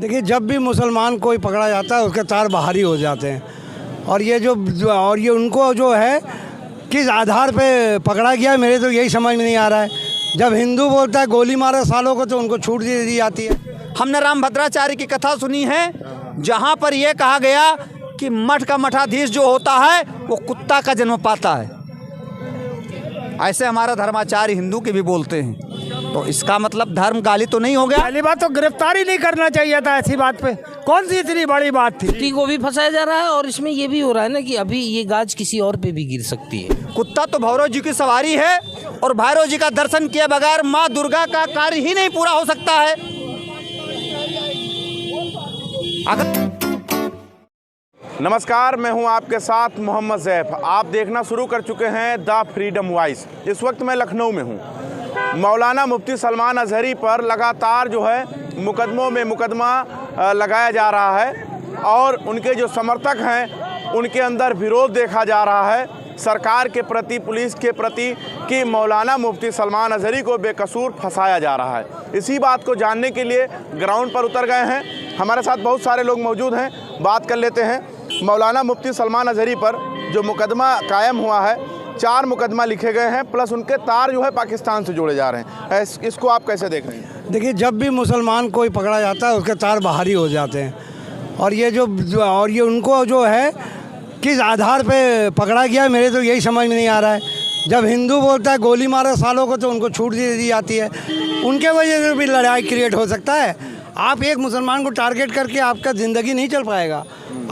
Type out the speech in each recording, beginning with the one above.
देखिए, जब भी मुसलमान कोई पकड़ा जाता है उसके तार बाहरी हो जाते हैं। और ये उनको जो है किस आधार पे पकड़ा गया, मेरे तो यही समझ में नहीं आ रहा है। जब हिंदू बोलता है गोली मारो सालों को, तो उनको छूट दे दी जाती है। हमने रामभद्राचार्य की कथा सुनी है, जहाँ पर यह कहा गया कि मठ का मठाधीश जो होता है वो कुत्ता का जन्म पाता है। ऐसे हमारा धर्माचार्य हिंदू के भी बोलते हैं, तो इसका मतलब धर्म गाली तो नहीं हो गया। पहली बात तो गिरफ्तारी नहीं करना चाहिए था ऐसी बात पे। कौन सी इतनी बड़ी बात थी? कुत्ती को भी फंसाया जा रहा है और इसमें ये भी हो रहा है ना कि अभी ये गाज किसी और पे भी गिर सकती है। कुत्ता तो भैरव जी की सवारी है, और भैरव जी का दर्शन किए बगैर माँ दुर्गा का कार्य ही नहीं पूरा हो सकता है। नमस्कार, मैं हूं आपके साथ मोहम्मद ज़ैफ। आप देखना शुरू कर चुके हैं द फ्रीडम वॉइस। इस वक्त मैं लखनऊ में हूं। मौलाना मुफ्ती सलमान अजहरी पर लगातार जो है मुकदमों में मुकदमा लगाया जा रहा है, और उनके जो समर्थक हैं उनके अंदर विरोध देखा जा रहा है सरकार के प्रति, पुलिस के प्रति, कि मौलाना मुफ्ती सलमान अजहरी को बेकसूर फंसाया जा रहा है। इसी बात को जानने के लिए ग्राउंड पर उतर गए हैं। हमारे साथ बहुत सारे लोग मौजूद हैं, बात कर लेते हैं। मौलाना मुफ्ती सलमान अजहरी पर जो मुकदमा कायम हुआ है, 4 मुकदमा लिखे गए हैं, प्लस उनके तार जो है पाकिस्तान से जोड़े जा रहे हैं। इसको आप कैसे देख रहे हैं? देखिए, जब भी मुसलमान कोई पकड़ा जाता है उसके तार बाहरी हो जाते हैं। और ये उनको जो है किस आधार पे पकड़ा गया, मेरे तो यही समझ में नहीं आ रहा है। जब हिंदू बोलता है गोली मारो सालों को, तो उनको छूट दे दी जाती है। उनके वजह से भी लड़ाई क्रिएट हो सकता है। आप एक मुसलमान को टारगेट करके आपका ज़िंदगी नहीं चल पाएगा।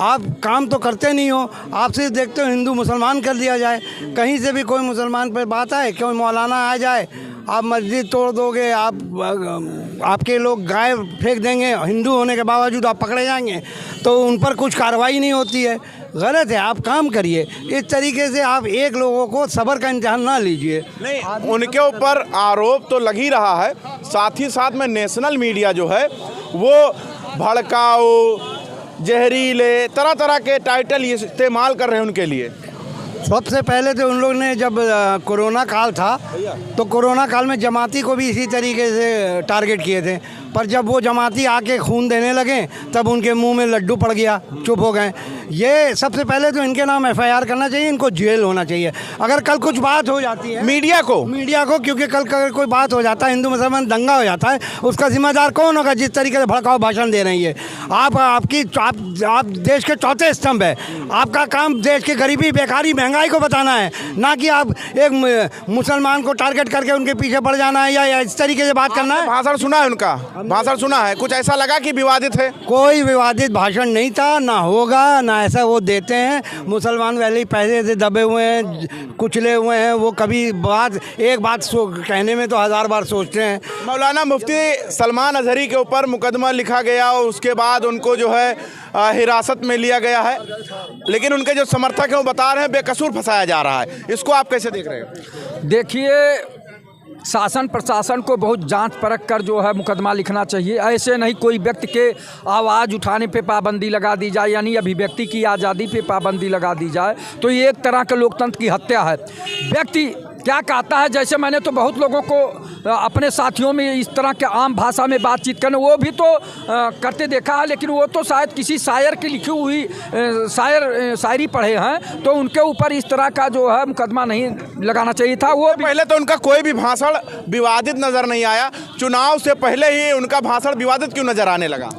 आप काम तो करते नहीं हो, आप सिर्फ देखते हो हिंदू मुसलमान कर दिया जाए। कहीं से भी कोई मुसलमान पर बात आए, कोई मौलाना आ जाए, आप मस्जिद तोड़ दोगे, आपके लोग गाय फेंक देंगे, हिंदू होने के बावजूद आप पकड़े जाएंगे, तो उन पर कुछ कार्रवाई नहीं होती है। गलत है, आप काम करिए। इस तरीके से आप एक लोगों को सब्र का इम्तिहान ना लीजिए। नहीं, उनके ऊपर आरोप तो लग ही रहा है, साथ ही साथ में नेशनल मीडिया जो है वो भड़काऊ, जहरीले, तरह तरह के टाइटल ये इस्तेमाल कर रहे हैं उनके लिए। सबसे पहले तो उन लोग ने, जब कोरोना काल था, तो कोरोना काल में जमाती को भी इसी तरीके से टारगेट किए थे। पर जब वो जमाती आके खून देने लगे, तब उनके मुंह में लड्डू पड़ गया, चुप हो गए। ये सबसे पहले तो इनके नाम FIR करना चाहिए, इनको जेल होना चाहिए। अगर कल कुछ बात हो जाती है मीडिया को, क्योंकि कल अगर कोई बात हो जाता है, हिंदू मुसलमान दंगा हो जाता है, उसका जिम्मेदार कौन होगा? जिस तरीके से भड़काऊ भाषण दे रही है आप देश के चौथे स्तंभ है। आपका काम देश की गरीबी, बेकारी, महंगाई को बताना है, ना कि आप एक मुसलमान को टारगेट करके उनके पीछे पड़ जाना है या इस तरीके से बात करना है। भाषण सुना है उनका? भाषण सुना है? कुछ ऐसा लगा कि विवादित है? कोई विवादित भाषण नहीं था, ना होगा, ना ऐसा वो देते हैं। मुसलमान वैसे पहले से दबे हुए हैं, कुचले हुए हैं। वो कभी एक बात कहने में तो 1000 बार सोचते हैं। मौलाना मुफ्ती सलमान अजहरी के ऊपर मुकदमा लिखा गया और उसके बाद उनको जो है हिरासत में लिया गया है, लेकिन उनके जो समर्थक हैं वो बता रहे हैं बेकसूर फंसाया जा रहा है। इसको आप कैसे देख रहे हैं? देखिए, शासन प्रशासन को बहुत जांच परख कर जो है मुकदमा लिखना चाहिए। ऐसे नहीं कोई व्यक्ति के आवाज़ उठाने पे पाबंदी लगा दी जाए, यानी अभिव्यक्ति की आज़ादी पे पाबंदी लगा दी जाए, तो ये एक तरह के लोकतंत्र की हत्या है। व्यक्ति क्या कहता है, जैसे मैंने तो बहुत लोगों को अपने साथियों में इस तरह के आम भाषा में बातचीत करने, वो भी तो करते देखा है, लेकिन वो तो शायद किसी शायर की लिखी हुई शायरी पढ़े हैं, तो उनके ऊपर इस तरह का जो है मुकदमा नहीं लगाना चाहिए था। वो पहले तो उनका कोई भी भाषण विवादित नज़र नहीं आया, चुनाव से पहले ही उनका भाषण विवादित क्यों नज़र आने लगा?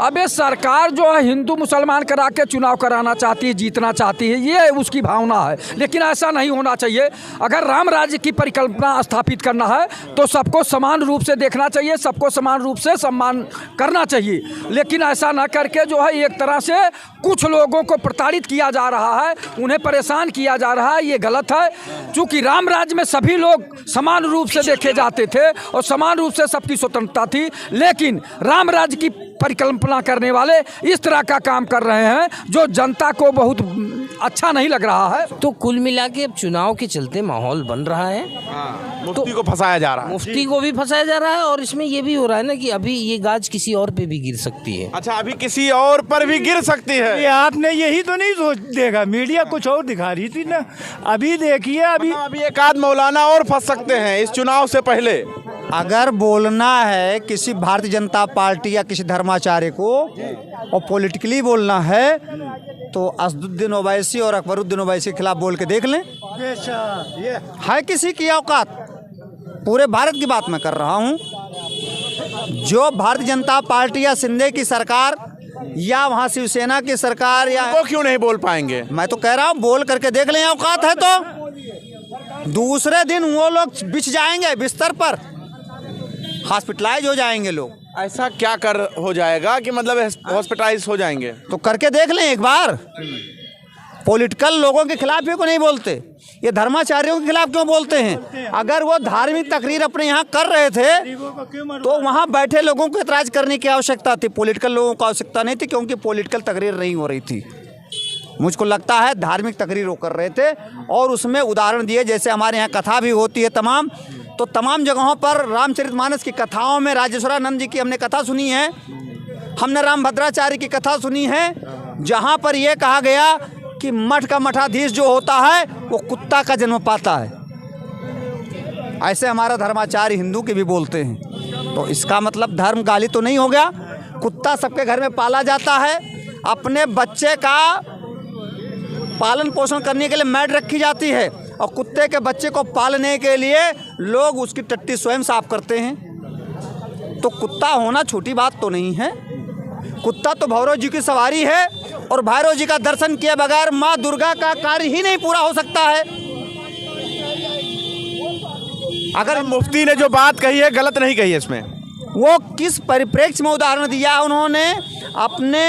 अबे सरकार जो है हिंदू मुसलमान करा के चुनाव कराना चाहती है, जीतना चाहती है, ये उसकी भावना है, लेकिन ऐसा नहीं होना चाहिए। अगर राम राज्य की परिकल्पना स्थापित करना है तो सबको समान रूप से देखना चाहिए, सबको समान रूप से सम्मान करना चाहिए, लेकिन ऐसा ना करके जो है एक तरह से कुछ लोगों को प्रताड़ित किया जा रहा है, उन्हें परेशान किया जा रहा है। ये गलत है। चूँकि राम राज्य में सभी लोग समान रूप से देखे जाते थे और समान रूप से सबकी स्वतंत्रता थी, लेकिन राम राज्य की परिकल्पना करने वाले इस तरह का काम कर रहे हैं जो जनता को बहुत अच्छा नहीं लग रहा है। तो कुल मिला के अब चुनाव के चलते माहौल बन रहा है। मुफ्ती को फंसाया जा रहा है। मुफ्ती को भी फंसाया जा रहा है, और इसमें ये भी हो रहा है ना कि अभी ये गाज किसी और पे भी गिर सकती है। अच्छा, अभी किसी और पर भी गिर सकती है। ये आपने यही तो नहीं सोच देगा, मीडिया कुछ और दिखा रही थी ना। अभी देखिए, अभी एक आध मौलाना और फंस सकते हैं इस चुनाव से पहले। अगर बोलना है किसी भारतीय जनता पार्टी या किसी धर्माचार्य को और पॉलिटिकली बोलना है तो असदुद्दीन ओवैसी और अकबरुद्दीन ओवैसी के खिलाफ बोल के देख लें। है किसी की औकात? पूरे भारत की बात मैं कर रहा हूँ। जो भारतीय जनता पार्टी या शिंदे की सरकार या वहाँ शिवसेना की सरकार या वो क्यों नहीं बोल पाएंगे? मैं तो कह रहा हूँ बोल करके देख लें, औकात है तो दूसरे दिन वो लोग बिछ जाएंगे बिस्तर पर, हॉस्पिटलाइज हो जाएंगे लोग। ऐसा क्या कर हो जाएगा कि मतलब हॉस्पिटलाइज हो जाएंगे? तो करके देख लें एक बार। पॉलिटिकल लोगों के खिलाफ भी क्यों नहीं बोलते, ये धर्माचार्यों के खिलाफ क्यों बोलते हैं? अगर वो धार्मिक तकरीर अपने यहाँ कर रहे थे तो वहाँ बैठे लोगों को एतराज़ करने की आवश्यकता थी, पॉलिटिकल लोगों को आवश्यकता नहीं थी, क्योंकि पॉलिटिकल तकरीर नहीं हो रही थी। मुझको लगता है धार्मिक तकरीर वो कर रहे थे और उसमें उदाहरण दिए, जैसे हमारे यहाँ कथा भी होती है तमाम जगहों पर रामचरितमानस की कथाओं में राजेश्वरानंद जी की हमने कथा सुनी है, हमने रामभद्राचार्य की कथा सुनी है, जहाँ पर यह कहा गया कि मठ का मठाधीश जो होता है वो कुत्ता का जन्म पाता है। ऐसे हमारा धर्माचार्य हिंदू के भी बोलते हैं। तो इसका मतलब धर्म गाली तो नहीं हो गया? कुत्ता सबके घर में पाला जाता है, अपने बच्चे का पालन पोषण करने के लिए मैड रखी जाती है और कुत्ते के बच्चे को पालने के लिए लोग उसकी टट्टी स्वयं साफ करते हैं। तो कुत्ता होना छोटी बात तो नहीं है। कुत्ता तो भैरव जी की सवारी है और भैरव जी का दर्शन किए बगैर माँ दुर्गा का कार्य ही नहीं पूरा हो सकता है। अगर मुफ्ती ने जो बात कही है गलत नहीं कही है, इसमें वो किस परिप्रेक्ष्य में उदाहरण दिया है? उन्होंने अपने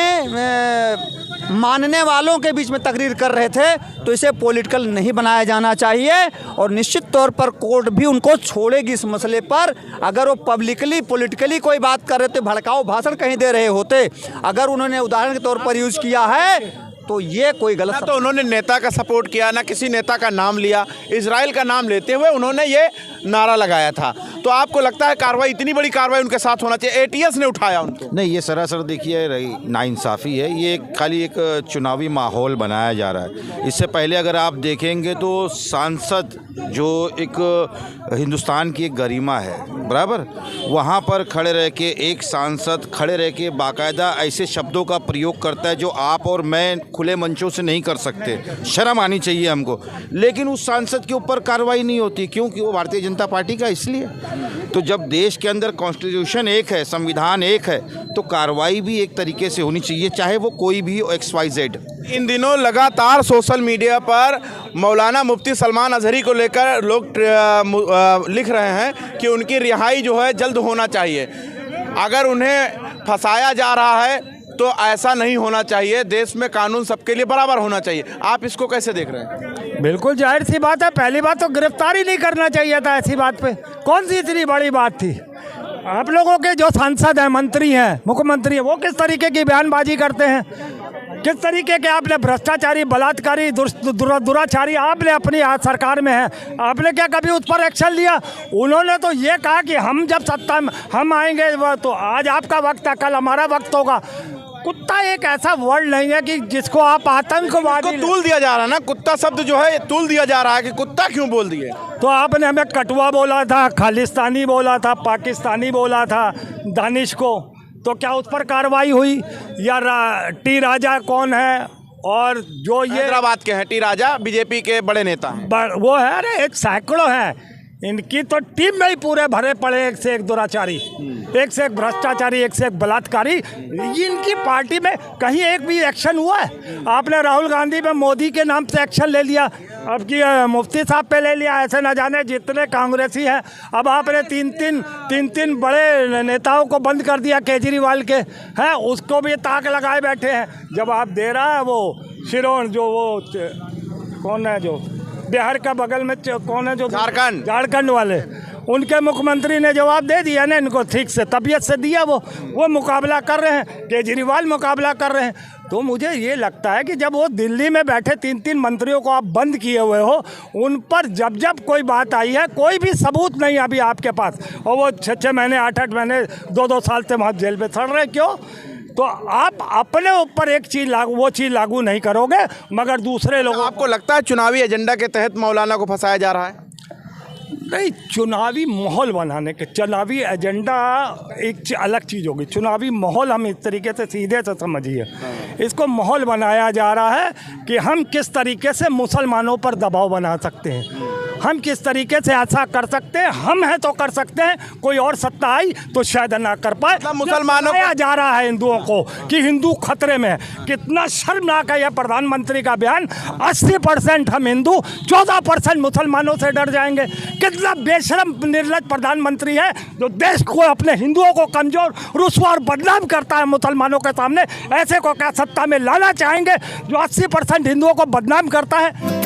मानने वालों के बीच में तकरीर कर रहे थे, तो इसे पॉलिटिकल नहीं बनाया जाना चाहिए और निश्चित तौर पर कोर्ट भी उनको छोड़ेगी इस मसले पर। अगर वो पब्लिकली पॉलिटिकली कोई बात कर रहे थे, भड़काऊ भाषण कहीं दे रहे होते, अगर उन्होंने उदाहरण के तौर पर यूज किया है तो ये कोई गलत। तो उन्होंने नेता का सपोर्ट किया, ना किसी नेता का नाम लिया, इजराइल का नाम लेते हुए उन्होंने ये नारा लगाया था। तो आपको लगता है कार्रवाई, इतनी बड़ी कार्रवाई उनके साथ होना चाहिए? एटीएस ने उठाया उनको? नहीं, ये सरासर देखिए नाइंसाफ़ी है। ये खाली एक चुनावी माहौल बनाया जा रहा है। इससे पहले अगर आप देखेंगे तो सांसद जो एक हिंदुस्तान की एक गरिमा है, बराबर, वहाँ पर खड़े रह के एक सांसद खड़े रह के बाकायदा ऐसे शब्दों का प्रयोग करता है जो आप और मैं खुले मंचों से नहीं कर सकते। शर्म आनी चाहिए हमको। लेकिन उस सांसद के ऊपर कार्रवाई नहीं होती, क्योंकि वो भारतीय जनता पार्टी का। इसलिए तो जब देश के अंदर कॉन्स्टिट्यूशन एक है, संविधान एक है, तो कार्रवाई भी एक तरीके से होनी चाहिए, चाहे वो कोई भी XYZ। इन दिनों लगातार सोशल मीडिया पर मौलाना मुफ्ती सलमान अजहरी को लेकर लोग लिख रहे हैं कि उनकी रिहाई जो है जल्द होना चाहिए। अगर उन्हें फंसाया जा रहा है तो ऐसा नहीं होना चाहिए। देश में कानून सबके लिए बराबर होना चाहिए। आप इसको कैसे देख रहे हैं? बिल्कुल जाहिर सी बात है। पहली बात तो गिरफ्तारी नहीं करना चाहिए था। ऐसी बात पे कौन सी इतनी बड़ी बात थी? आप लोगों के जो सांसद हैं, मंत्री हैं, मुख्यमंत्री हैं, वो किस तरीके की बयानबाजी करते हैं, किस तरीके के आपने भ्रष्टाचारी, बलात्कारी, दुराचारी आपने अपनी सरकार में है, आपने क्या कभी उस पर एक्शन लिया? उन्होंने तो ये कहा कि हम जब सत्ता में हम आएंगे तो आज आपका वक्त है, कल हमारा वक्त होगा। कुत्ता एक ऐसा वर्ड नहीं है कि जिसको आप आतंकवादी तूल दिया जा रहा है ना। कुत्ता शब्द जो है तूल दिया जा रहा है कि कुत्ता क्यों बोल दिए? तो आपने हमें कटवा बोला था, खालिस्तानी बोला था, पाकिस्तानी बोला था दानिश को, तो क्या उस पर कार्रवाई हुई? या टी राजा कौन है? और जो ये हैदराबाद के हैं टी राजा, बीजेपी के बड़े नेता हैं, वो है, अरे एक सैकड़ों हैं। इनकी तो टीम में ही पूरे भरे पड़े, एक से एक दुराचारी, एक से एक भ्रष्टाचारी, एक से एक बलात्कारी। इनकी पार्टी में कहीं एक भी एक्शन हुआ है? आपने राहुल गांधी पे मोदी के नाम से एक्शन ले लिया, अब की मुफ्ती साहब पे ले लिया, ऐसे न जाने जितने कांग्रेसी हैं। अब आपने तीन बड़े नेताओं को बंद कर दिया, केजरीवाल के हैं, उसको भी ताक लगाए बैठे हैं। जब आप दे रहा है वो शिरोन, जो वो कौन है, जो बिहार का बगल में कौन है, जो झारखंड वाले, उनके मुख्यमंत्री ने जवाब दे दिया ना इनको, ठीक से तबीयत से दिया। वो मुकाबला कर रहे हैं, केजरीवाल मुकाबला कर रहे हैं। तो मुझे ये लगता है कि जब वो दिल्ली में बैठे 3 मंत्रियों को आप बंद किए हुए हो, उन पर जब कोई बात आई है, कोई भी सबूत नहीं अभी आपके पास, और वो 6 महीने 8 महीने 2 साल से वहाँ जेल में सड़ रहे, क्यों? तो आप अपने ऊपर एक चीज़ लागू नहीं करोगे, मगर दूसरे लोगों। आपको लगता है चुनावी एजेंडा के तहत मौलाना को फंसाया जा रहा है? नहीं, चुनावी माहौल बनाने के, चुनावी एजेंडा एक अलग चीज़ होगी। चुनावी माहौल हम इस तरीके से सीधे से समझिए, इसको माहौल बनाया जा रहा है कि हम किस तरीके से मुसलमानों पर दबाव बना सकते हैं, हम किस तरीके से ऐसा कर सकते हैं, हम हैं तो कर सकते हैं, कोई और सत्ता आई तो शायद ना कर पाए। मुसलमानों को जा रहा है हिंदुओं को कि हिंदू खतरे में, कितना शर्मनाक है यह प्रधानमंत्री का बयान। 80% हम हिंदू, 14% मुसलमानों से डर जाएंगे। कितना बेशरम निर्लज्ज प्रधानमंत्री है जो देश को, अपने हिंदुओं को कमजोर, रुस्वा और बदनाम करता है मुसलमानों के सामने। ऐसे को क्या सत्ता में लाना चाहेंगे जो 80% हिंदुओं को बदनाम करता है?